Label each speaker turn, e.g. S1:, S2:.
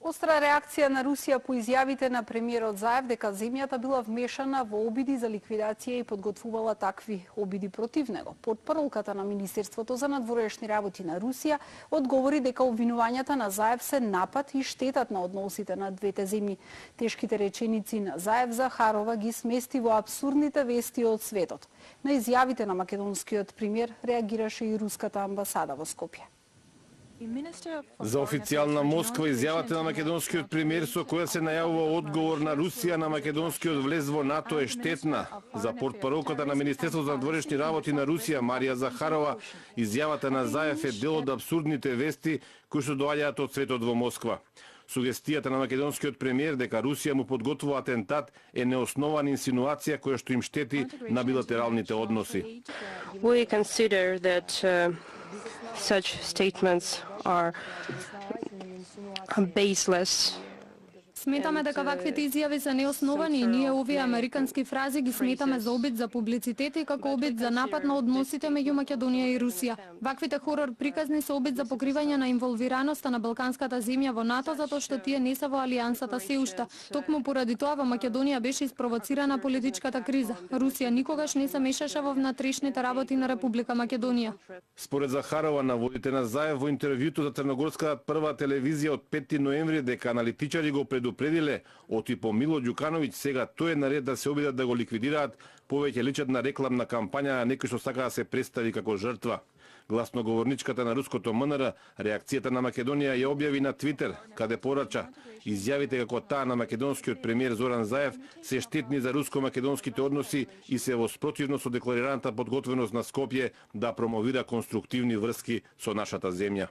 S1: Остра реакција на Русија по изјавите на премиерот Заев дека земјата била вмешана во обиди за ликвидација и подготвувала такви обиди против него. Портпаролката на Министерството за надворешни работи на Русија одговори дека обвинувањата на Заев се напад и штетат на односите на двете земји. Тешките реченици на Заев Захарова ги смести во апсурдните вести од светот. На изјавите на македонскиот премиер реагираше и руската амбасада во Скопје.
S2: За официјална Москва изјавата на македонскиот премиер со која се најавува одговор на Русија на македонскиот влез во НАТО е штетна. За портпаролката на Министерството за надворешни работи на Русија Марија Захарова, изјавата на Заев е дел од апсурдните вести кои што доаѓаат од светот во Москва. Сугестијата на македонскиот премиер дека Русија му подготвува атентат е неоснована инсинуација која што им штети на билатералните односи.
S3: We consider that such statements are baseless.
S4: Сметаме дека ваквите изјави се неосновани и ние овие американски фрази ги сметаме за обид за публицитет и како обид за напад на односите меѓу Македонија и Русија. Ваквите хорор приказни се обид за покривање на инволвираноста на балканската земја во НАТО затоа што тие не се во алијансата се уште. Токму поради тоа во Македонија беше испровоцирана политичката криза. Русија никогаш не се мешаше во внатрешните работи на Република Македонија.
S2: Според Захарова, наводите на Заев во интервјуто за Црногорската прва телевизија од 5 ноември дека аналитичари го предупредиле оти по Мило Ѓукановиќ, сега тој е наред да се обидат да го ликвидираат, повеќе личат на рекламна кампања на некој што сака да се представи како жртва. Гласноговорничката на руското МНР реакцијата на Македонија ја објави на Твитер, каде порача: изјавите како таа на македонскиот премиер Зоран Заев се штетни за руско-македонските односи и се во спротивност со декларираната подготвеност на Скопје да промовира конструктивни врски со нашата земја.